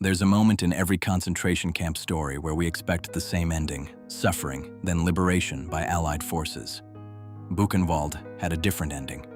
There's a moment in every concentration camp story where we expect the same ending: suffering, then liberation by Allied forces. Buchenwald had a different ending.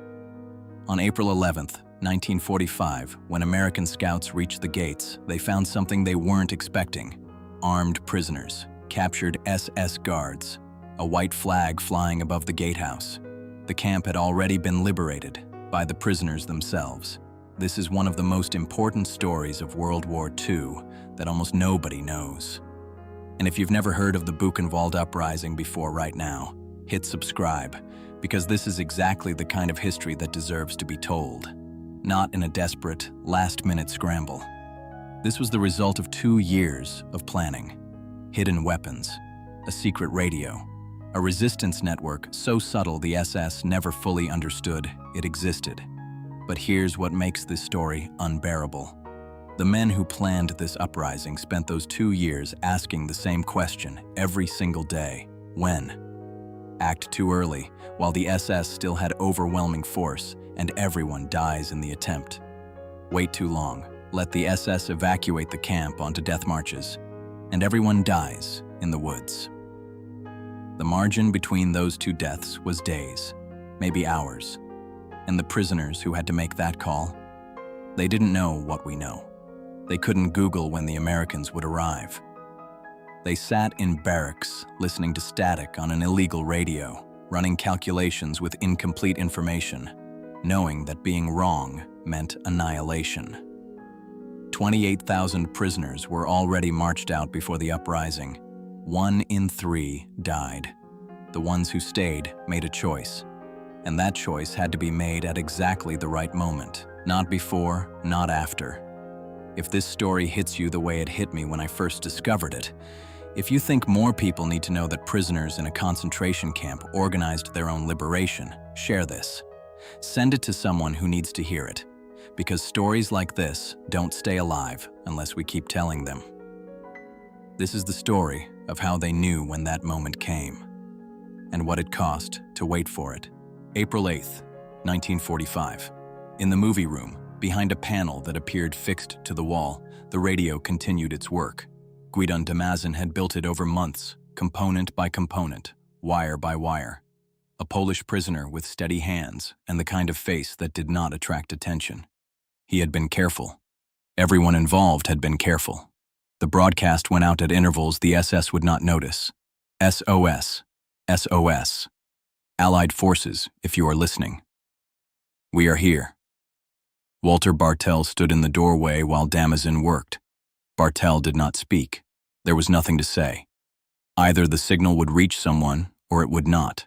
On April 11th, 1945, when American scouts reached the gates, they found something they weren't expecting: armed prisoners, captured SS guards, a white flag flying above the gatehouse. The camp had already been liberated by the prisoners themselves. This is one of the most important stories of World War II that almost nobody knows. And if you've never heard of the Buchenwald Uprising before right now, hit subscribe, because this is exactly the kind of history that deserves to be told, not in a desperate, last-minute scramble. This was the result of 2 years of planning: hidden weapons, a secret radio, a resistance network so subtle the SS never fully understood it existed. But here's what makes this story unbearable. The men who planned this uprising spent those 2 years asking the same question every single day: when? Act too early, while the SS still had overwhelming force and everyone dies in the attempt. Wait too long, let the SS evacuate the camp onto death marches, and everyone dies in the woods. The margin between those 2 deaths was days, maybe hours. And the prisoners who had to make that call, they didn't know what we know. They couldn't Google when the Americans would arrive. They sat in barracks, listening to static on an illegal radio, running calculations with incomplete information, knowing that being wrong meant annihilation. 28,000 prisoners were already marched out before the uprising. 1 in 3 died. The ones who stayed made a choice. And that choice had to be made at exactly the right moment. Not before, not after. If this story hits you the way it hit me when I first discovered it, if you think more people need to know that prisoners in a concentration camp organized their own liberation, share this. Send it to someone who needs to hear it. Because stories like this don't stay alive unless we keep telling them. This is the story of how they knew when that moment came, and what it cost to wait for it. April 8th, 1945. In the movie room, behind a panel that appeared fixed to the wall, the radio continued its work. Guidon Damazin had built it over months, component by component, wire by wire. A Polish prisoner with steady hands and the kind of face that did not attract attention. He had been careful. Everyone involved had been careful. The broadcast went out at intervals the SS would not notice. SOS. SOS. Allied forces, if you are listening. We are here. Walter Bartel stood in the doorway while Damazin worked. Bartel did not speak. There was nothing to say. Either the signal would reach someone, or it would not.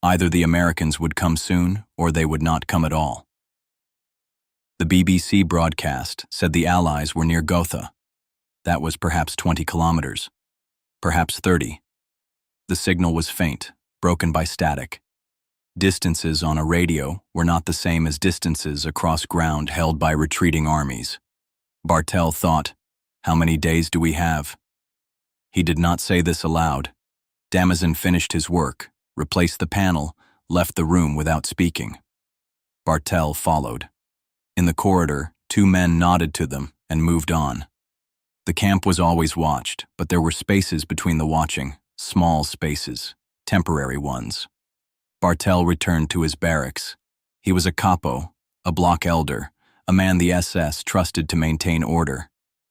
Either the Americans would come soon, or they would not come at all. The BBC broadcast said the Allies were near Gotha. That was perhaps 20 kilometers. Perhaps 30. The signal was faint, broken by static. Distances on a radio were not the same as distances across ground held by retreating armies. Bartel thought, how many days do we have? He did not say this aloud. Damazin finished his work, replaced the panel, left the room without speaking. Bartel followed. In the corridor, 2 men nodded to them and moved on. The camp was always watched, but there were spaces between the watching, small spaces. Temporary ones. Bartel returned to his barracks. He was a capo, a block elder, a man the SS trusted to maintain order.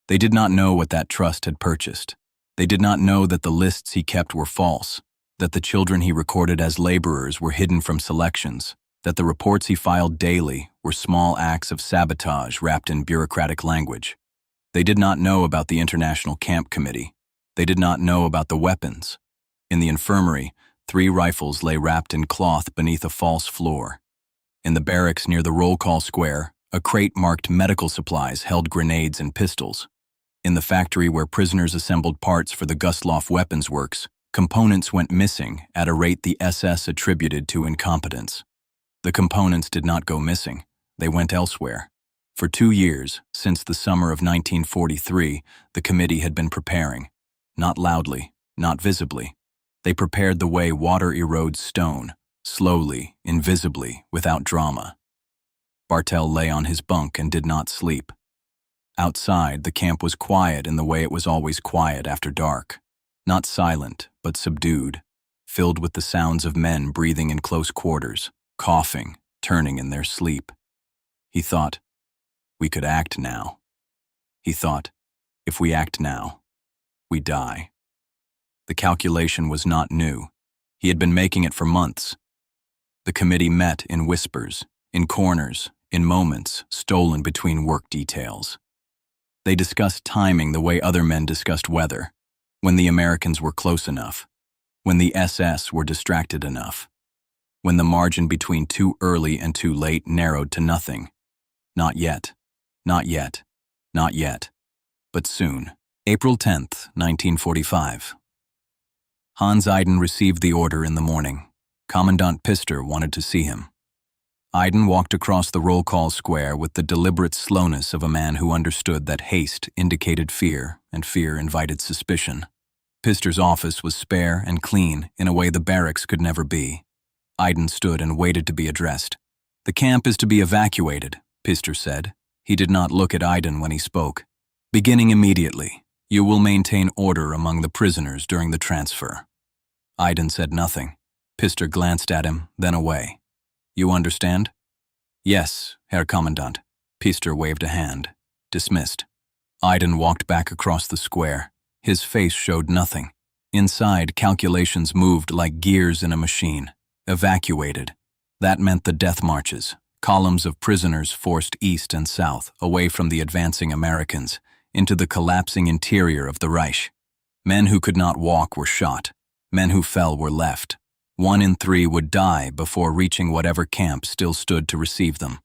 They did not know what that trust had purchased. They did not know that the lists he kept were false, that the children he recorded as laborers were hidden from selections, that the reports he filed daily were small acts of sabotage wrapped in bureaucratic language. They did not know about the International Camp Committee. They did not know about the weapons. In the infirmary, 3 rifles lay wrapped in cloth beneath a false floor. In the barracks near the roll call square, a crate marked medical supplies held grenades and pistols. In the factory where prisoners assembled parts for the Gustloff Weapons Works, components went missing at a rate the SS attributed to incompetence. The components did not go missing. They went elsewhere. For 2 years, since the summer of 1943, the committee had been preparing. Not loudly, not visibly. They prepared the way water erodes stone, slowly, invisibly, without drama. Bartel lay on his bunk and did not sleep. Outside, the camp was quiet in the way it was always quiet after dark. Not silent, but subdued, filled with the sounds of men breathing in close quarters, coughing, turning in their sleep. He thought, we could act now. He thought, if we act now, we die. The calculation was not new. He had been making it for months. The committee met in whispers, in corners, in moments stolen between work details. They discussed timing the way other men discussed weather, when the Americans were close enough, when the SS were distracted enough, when the margin between too early and too late narrowed to nothing. Not yet, not yet, not yet, but soon. April 10th, 1945. Hans Iden received the order in the morning. Commandant Pister wanted to see him. Iden walked across the roll call square with the deliberate slowness of a man who understood that haste indicated fear and fear invited suspicion. Pister's office was spare and clean in a way the barracks could never be. Iden stood and waited to be addressed. "The camp is to be evacuated," Pister said. He did not look at Iden when he spoke. "Beginning immediately, you will maintain order among the prisoners during the transfer." Iden said nothing. Pister glanced at him, then away. "You understand?" "Yes, Herr Kommandant." Pister waved a hand. Dismissed. Iden walked back across the square. His face showed nothing. Inside, calculations moved like gears in a machine. Evacuated. That meant the death marches, columns of prisoners forced east and south, away from the advancing Americans, into the collapsing interior of the Reich. Men who could not walk were shot. Men who fell were left. 1 in 3 would die before reaching whatever camp still stood to receive them.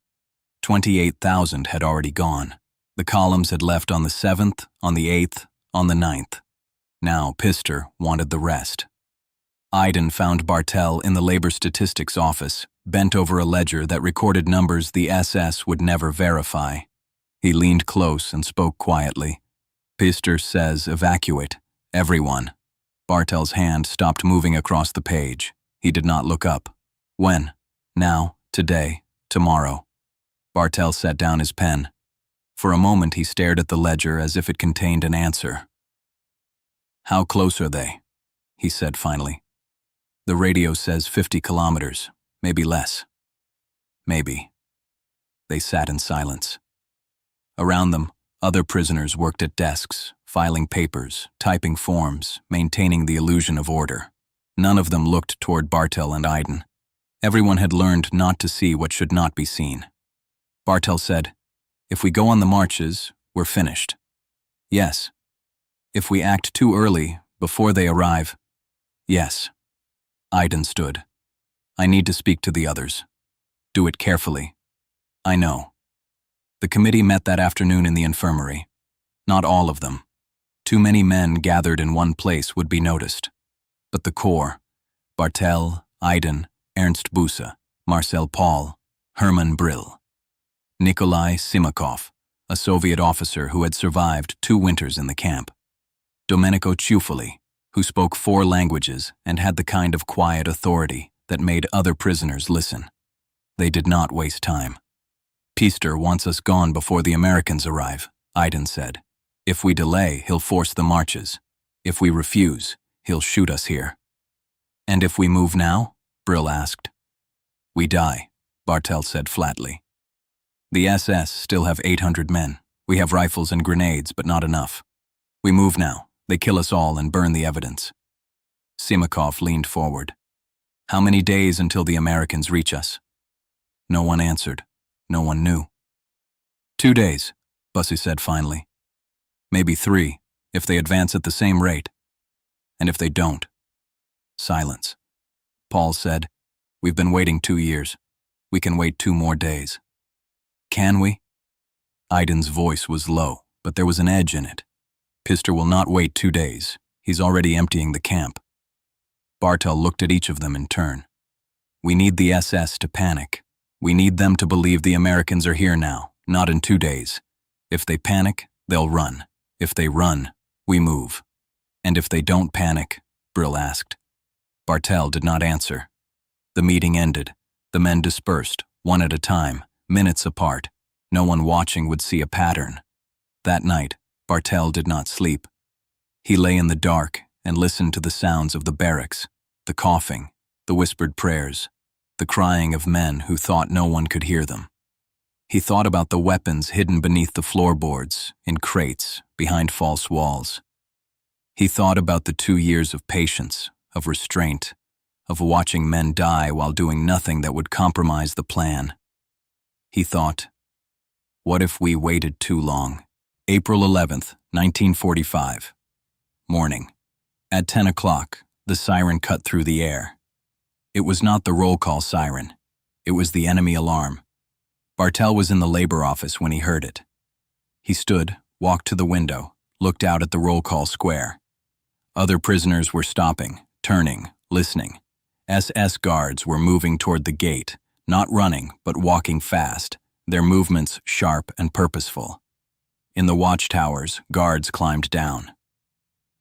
28,000 had already gone. The columns had left on the 7th, on the 8th, on the 9th. Now Pister wanted the rest. Iden found Bartel in the labor statistics office, bent over a ledger that recorded numbers the SS would never verify. He leaned close and spoke quietly. "Pister says evacuate. Everyone." Bartel's hand stopped moving across the page. He did not look up. "When? Now? Today? Tomorrow?" Bartel set down his pen. For a moment he stared at the ledger as if it contained an answer. "How close are they?" he said finally. "The radio says 50 kilometers, maybe less." "Maybe." They sat in silence. Around them, other prisoners worked at desks, filing papers, typing forms, maintaining the illusion of order. None of them looked toward Bartel and Iden. Everyone had learned not to see what should not be seen. Bartel said, "If we go on the marches, we're finished." "Yes." "If we act too early, before they arrive." "Yes." Iden stood. "I need to speak to the others. Do it carefully." "I know." The committee met that afternoon in the infirmary. Not all of them. Too many men gathered in one place would be noticed. But the core, Bartel, Iden, Ernst Busse, Marcel Paul, Hermann Brill. Nikolai Simakov, a Soviet officer who had survived 2 winters in the camp. Domenico Ciuffoli, who spoke 4 languages and had the kind of quiet authority that made other prisoners listen. They did not waste time. "Pister wants us gone before the Americans arrive," Iden said. "If we delay, he'll force the marches. If we refuse, he'll shoot us here." "And if we move now?" Brill asked. "We die," Bartel said flatly. "The SS still have 800 men. We have rifles and grenades, but not enough. We move now. They kill us all and burn the evidence." Simakov leaned forward. "How many days until the Americans reach us?" No one answered. No one knew. 2 days, Busse said finally. "Maybe 3, if they advance at the same rate. And if they don't." Silence. Paul said, "We've been waiting 2 years. We can wait 2 more days." "Can we?" Iden's voice was low, but there was an edge in it. "Pister will not wait 2 days. He's already emptying the camp." Bartel looked at each of them in turn. "We need the SS to panic. We need them to believe the Americans are here now, not in 2 days. If they panic, they'll run. If they run, we move." "And if they don't panic?" Brill asked. Bartel did not answer. The meeting ended. The men dispersed, one at a time, minutes apart. No one watching would see a pattern. That night, Bartel did not sleep. He lay in the dark and listened to the sounds of the barracks, the coughing, the whispered prayers, the crying of men who thought no one could hear them. He thought about the weapons hidden beneath the floorboards, in crates, behind false walls. He thought about the 2 years of patience, of restraint, of watching men die while doing nothing that would compromise the plan. He thought, what if we waited too long? April 11th, 1945. Morning. At 10 o'clock, the siren cut through the air. It was not the roll call siren. It was the enemy alarm. Bartel was in the labor office when he heard it. He stood, walked to the window, looked out at the roll call square. Other prisoners were stopping, turning, listening. SS guards were moving toward the gate, not running, but walking fast, their movements sharp and purposeful. In the watchtowers, guards climbed down.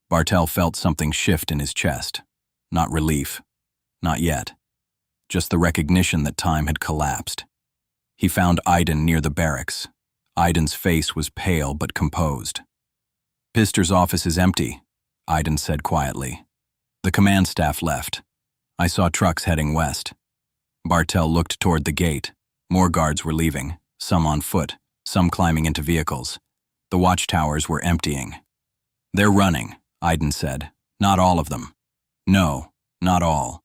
Bartel felt something shift in his chest. Not relief. Not yet. Just the recognition that time had collapsed. He found Aydin near the barracks. Aydin's face was pale but composed. Pister's office is empty, Aydin said quietly. The command staff left. I saw trucks heading west. Bartel looked toward the gate. More guards were leaving, some on foot, some climbing into vehicles. The watchtowers were emptying. They're running, Aydin said. Not all of them. No, not all.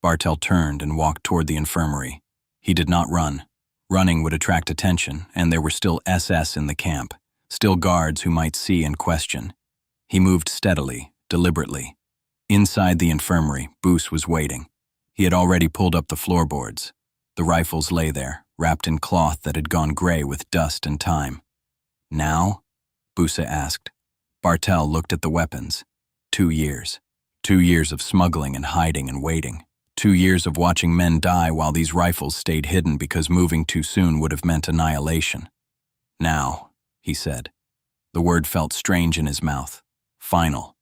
Bartel turned and walked toward the infirmary. He did not run. Running would attract attention, and there were still SS in the camp, still guards who might see and question. He moved steadily, deliberately. Inside the infirmary, Boos was waiting. He had already pulled up the floorboards. The rifles lay there, wrapped in cloth that had gone gray with dust and time. Now? Boosa asked. Bartel looked at the weapons. 2 years. 2 years of smuggling and hiding and waiting. 2 years of watching men die while these rifles stayed hidden because moving too soon would have meant annihilation. Now, he said. The word felt strange in his mouth. Final.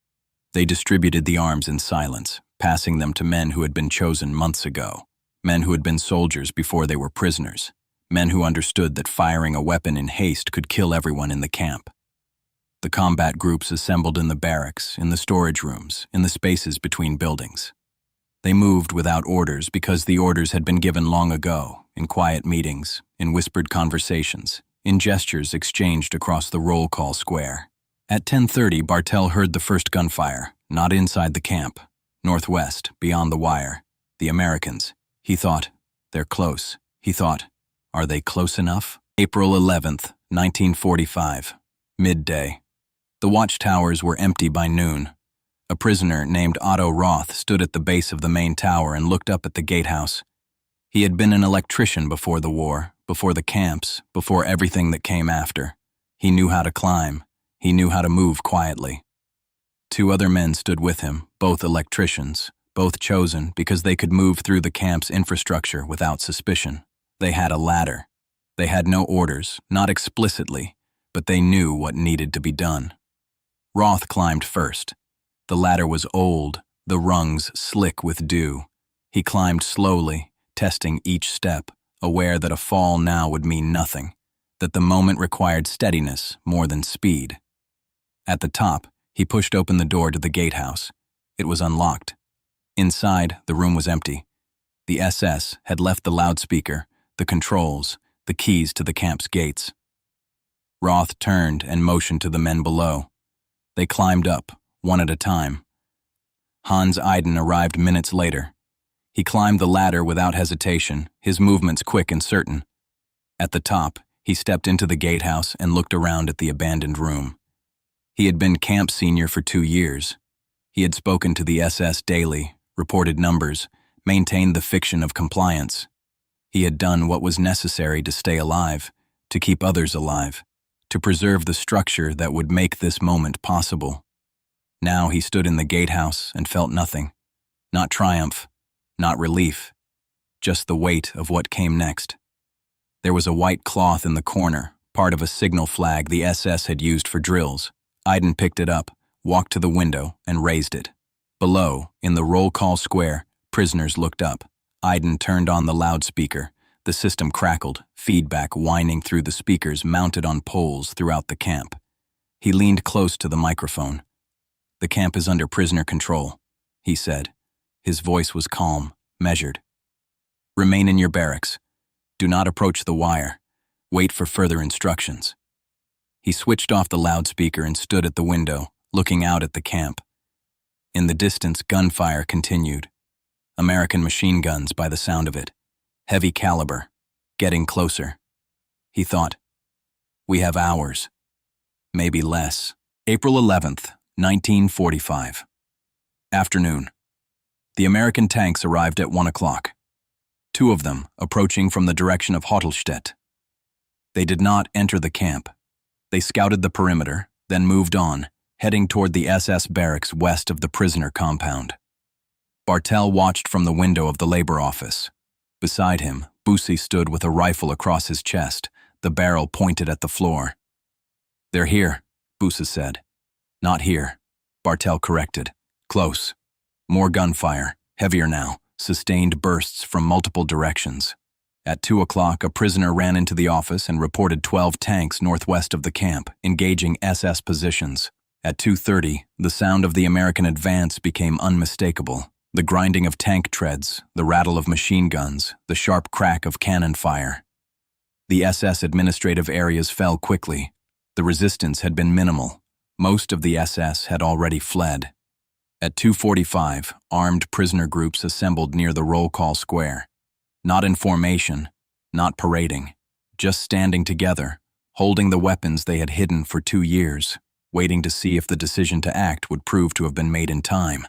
They distributed the arms in silence, passing them to men who had been chosen months ago, men who had been soldiers before they were prisoners, men who understood that firing a weapon in haste could kill everyone in the camp. The combat groups assembled in the barracks, in the storage rooms, in the spaces between buildings. They moved without orders because the orders had been given long ago, in quiet meetings, in whispered conversations, in gestures exchanged across the roll call square. At 10:30, Bartel heard the first gunfire, not inside the camp, northwest, beyond the wire. The Americans. He thought, they're close. He thought, are they close enough? April 11th, 1945. Midday. The watchtowers were empty by noon. A prisoner named Otto Roth stood at the base of the main tower and looked up at the gatehouse. He had been an electrician before the war, before the camps, before everything that came after. He knew how to climb. He knew how to move quietly. 2 other men stood with him, both electricians, both chosen because they could move through the camp's infrastructure without suspicion. They had a ladder. They had no orders, not explicitly, but they knew what needed to be done. Roth climbed first. The ladder was old, the rungs slick with dew. He climbed slowly, testing each step, aware that a fall now would mean nothing, that the moment required steadiness more than speed. At the top, he pushed open the door to the gatehouse. It was unlocked. Inside, the room was empty. The SS had left the loudspeaker, the controls, the keys to the camp's gates. Roth turned and motioned to the men below. They climbed up, one at a time. Hans Aydin arrived minutes later. He climbed the ladder without hesitation, his movements quick and certain. At the top, he stepped into the gatehouse and looked around at the abandoned room. He had been camp senior for 2 years. He had spoken to the SS daily, reported numbers, maintained the fiction of compliance. He had done what was necessary to stay alive, to keep others alive, to preserve the structure that would make this moment possible. Now he stood in the gatehouse and felt nothing. Not triumph, not relief, just the weight of what came next. There was a white cloth in the corner, part of a signal flag the SS had used for drills. Aydin picked it up, walked to the window, and raised it. Below, in the roll call square, prisoners looked up. Aydin turned on the loudspeaker. The system crackled, feedback whining through the speakers mounted on poles throughout the camp. He leaned close to the microphone. "The camp is under prisoner control," he said. His voice was calm, measured. "Remain in your barracks. Do not approach the wire. Wait for further instructions." He switched off the loudspeaker and stood at the window, looking out at the camp. In the distance, gunfire continued. American machine guns by the sound of it. Heavy caliber. Getting closer. He thought, "We have hours. Maybe less." April 11th, 1945. Afternoon. The American tanks arrived at 1 o'clock. 2 of them approaching from the direction of Hottelstedt. They did not enter the camp. They scouted the perimeter, then moved on, heading toward the SS barracks west of the prisoner compound. Bartel watched from the window of the labor office. Beside him, Bussi stood with a rifle across his chest, the barrel pointed at the floor. "They're here," Bussi said. "Not here," Bartel corrected. "Close. More gunfire, heavier now, sustained bursts from multiple directions. At 2 o'clock, a prisoner ran into the office and reported 12 tanks northwest of the camp, engaging SS positions. At 2:30, the sound of the American advance became unmistakable. The grinding of tank treads, the rattle of machine guns, the sharp crack of cannon fire. The SS administrative areas fell quickly. The resistance had been minimal. Most of the SS had already fled. At 2:45, armed prisoner groups assembled near the roll call square. Not in formation, not parading, just standing together, holding the weapons they had hidden for 2 years, waiting to see if the decision to act would prove to have been made in time.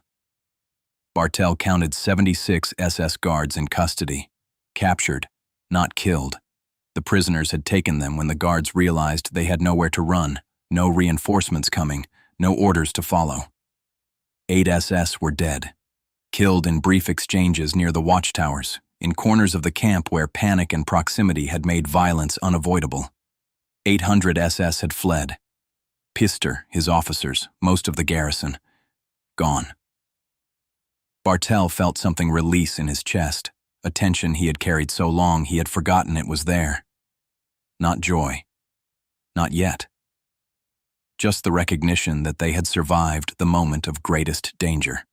Bartel counted 76 SS guards in custody, captured, not killed. The prisoners had taken them when the guards realized they had nowhere to run, no reinforcements coming, no orders to follow. 8 SS were dead, killed in brief exchanges near the watchtowers, in corners of the camp where panic and proximity had made violence unavoidable. 800 SS had fled. Pister, his officers, most of the garrison, gone. Bartel felt something release in his chest, a tension he had carried so long he had forgotten it was there. Not joy. Not yet. Just the recognition that they had survived the moment of greatest danger.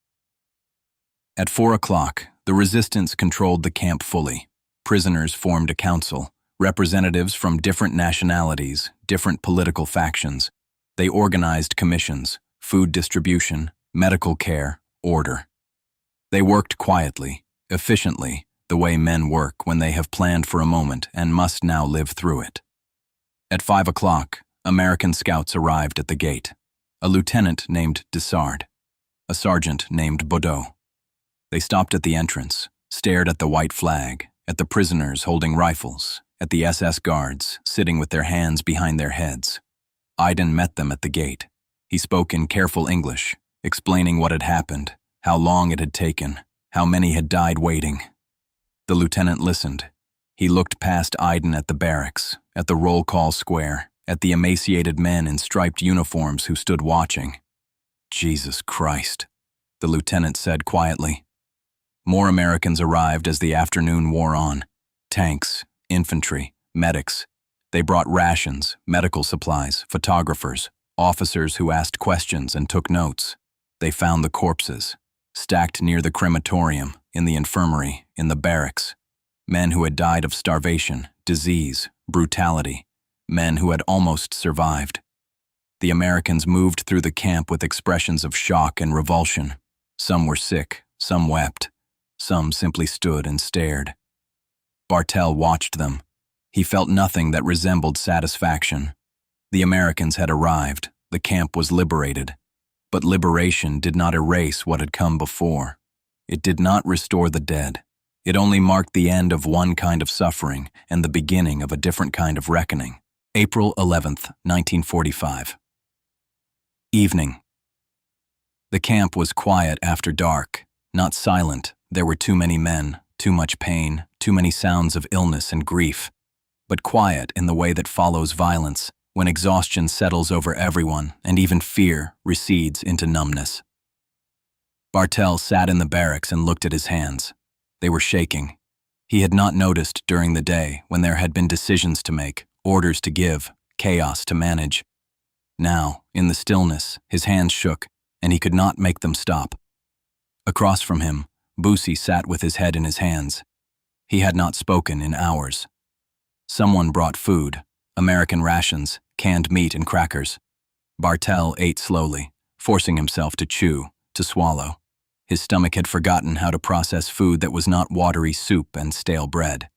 At 4 o'clock, the resistance controlled the camp fully. Prisoners formed a council, representatives from different nationalities, different political factions. They organized commissions, food distribution, medical care, order. They worked quietly, efficiently, the way men work when they have planned for a moment and must now live through it. At 5 o'clock, American scouts arrived at the gate. A lieutenant named Dessard, a sergeant named Baudot. They stopped at the entrance, stared at the white flag, at the prisoners holding rifles, at the SS guards sitting with their hands behind their heads. Aiden met them at the gate. He spoke in careful English, explaining what had happened, how long it had taken, how many had died waiting. The lieutenant listened. He looked past Aiden at the barracks, at the roll call square, at the emaciated men in striped uniforms who stood watching. "Jesus Christ," the lieutenant said quietly. More Americans arrived as the afternoon wore on. Tanks, infantry, medics. They brought rations, medical supplies, photographers, officers who asked questions and took notes. They found the corpses, stacked near the crematorium, in the infirmary, in the barracks. Men who had died of starvation, disease, brutality. Men who had almost survived. The Americans moved through the camp with expressions of shock and revulsion. Some were sick, some wept. Some simply stood and stared. Bartel watched them. He felt nothing that resembled satisfaction. The Americans had arrived. The camp was liberated. But liberation did not erase what had come before. It did not restore the dead. It only marked the end of one kind of suffering and the beginning of a different kind of reckoning. April 11th, 1945. Evening. The camp was quiet after dark, not silent. There were too many men, too much pain, too many sounds of illness and grief, but quiet in the way that follows violence, when exhaustion settles over everyone and even fear recedes into numbness. Bartel sat in the barracks and looked at his hands. They were shaking. He had not noticed during the day when there had been decisions to make, orders to give, chaos to manage. Now, in the stillness, his hands shook, and he could not make them stop. Across from him, Boosie sat with his head in his hands. He had not spoken in hours. Someone brought food, American rations, canned meat and crackers. Bartel ate slowly, forcing himself to chew, to swallow. His stomach had forgotten how to process food that was not watery soup and stale bread.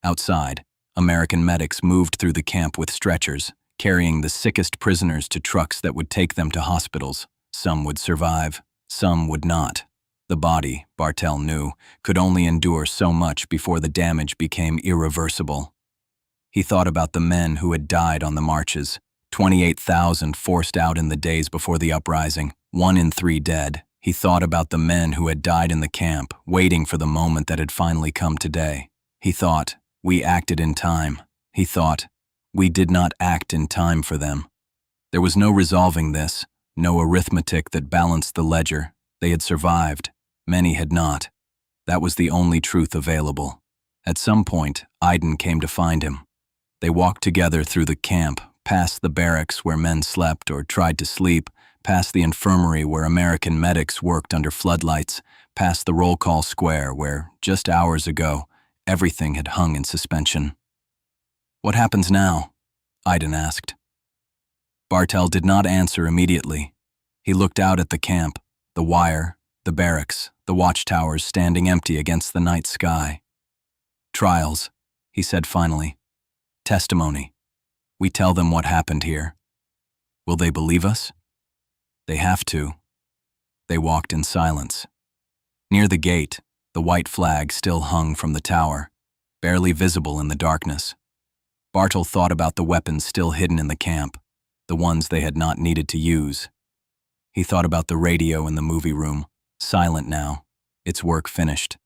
Outside, American medics moved through the camp with stretchers, carrying the sickest prisoners to trucks that would take them to hospitals. Some would survive, some would not. The body, Bartel knew, could only endure so much before the damage became irreversible. He thought about the men who had died on the marches, 28,000 forced out in the days before the uprising, 1 in 3 dead. He thought about the men who had died in the camp, waiting for the moment that had finally come today. He thought, we acted in time. He thought, we did not act in time for them. There was no resolving this, no arithmetic that balanced the ledger. They had survived. Many had not. That was the only truth available. At some point, Aiden came to find him. They walked together through the camp, past the barracks where men slept or tried to sleep, past the infirmary where American medics worked under floodlights, past the roll call square where, just hours ago, everything had hung in suspension. What happens now? Aiden asked. Bartel did not answer immediately. He looked out at the camp, the wire, the barracks, the watchtowers standing empty against the night sky. Trials, he said finally. Testimony. We tell them what happened here. Will they believe us? They have to. They walked in silence. Near the gate, the white flag still hung from the tower, barely visible in the darkness. Bartel thought about the weapons still hidden in the camp, the ones they had not needed to use. He thought about the radio in the movie room, silent now, its work finished.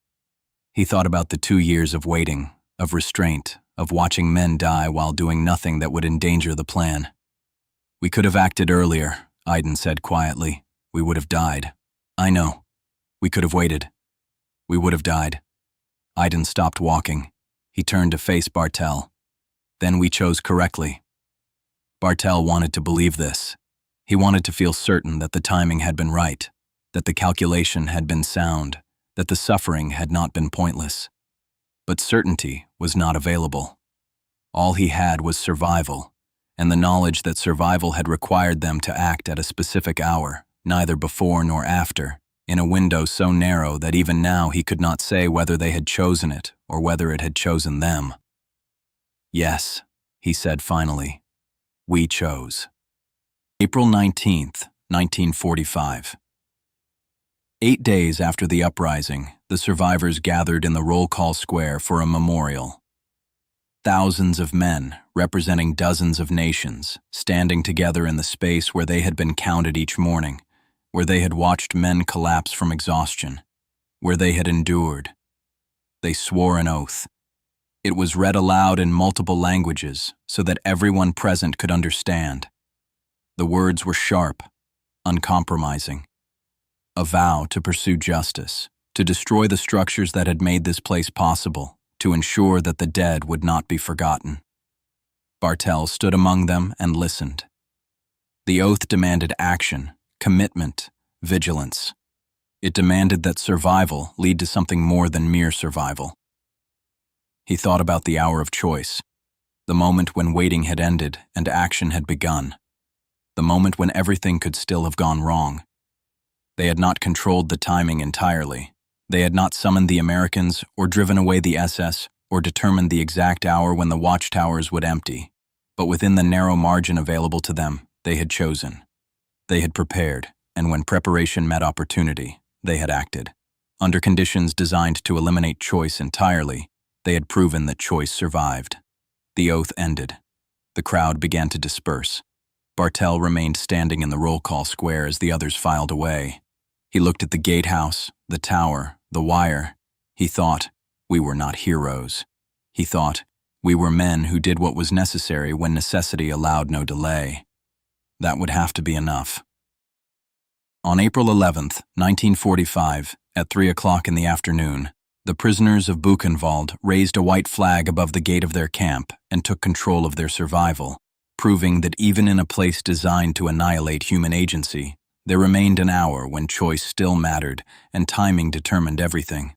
He thought about the 2 years of waiting, of restraint, of watching men die while doing nothing that would endanger the plan. We could have acted earlier, Aiden said quietly. We would have died. I know. We could have waited. We would have died. Aiden stopped walking. He turned to face Bartel. Then we chose correctly. Bartel wanted to believe this. He wanted to feel certain that the timing had been right, that the calculation had been sound, that the suffering had not been pointless. But certainty was not available. All he had was survival, and the knowledge that survival had required them to act at a specific hour, neither before nor after, in a window so narrow that even now he could not say whether they had chosen it or whether it had chosen them. Yes, he said finally, we chose. April 19th, 1945. 8 days after the uprising, the survivors gathered in the roll call square for a memorial. Thousands of men, representing dozens of nations, standing together in the space where they had been counted each morning, where they had watched men collapse from exhaustion, where they had endured. They swore an oath. It was read aloud in multiple languages so that everyone present could understand. The words were sharp, uncompromising. A vow to pursue justice, to destroy the structures that had made this place possible, to ensure that the dead would not be forgotten. Bartel stood among them and listened. The oath demanded action, commitment, vigilance. It demanded that survival lead to something more than mere survival. He thought about the hour of choice, the moment when waiting had ended and action had begun, the moment when everything could still have gone wrong. They had not controlled the timing entirely. They had not summoned the Americans or driven away the SS or determined the exact hour when the watchtowers would empty. But within the narrow margin available to them, they had chosen. They had prepared, and when preparation met opportunity, they had acted. Under conditions designed to eliminate choice entirely, they had proven that choice survived. The oath ended. The crowd began to disperse. Bartel remained standing in the roll call square as the others filed away. He looked at the gatehouse, the tower, the wire. He thought, we were not heroes. He thought, we were men who did what was necessary when necessity allowed no delay. That would have to be enough. On April 11th, 1945, at 3 o'clock in the afternoon, the prisoners of Buchenwald raised a white flag above the gate of their camp and took control of their survival, proving that even in a place designed to annihilate human agency, there remained an hour when choice still mattered and timing determined everything.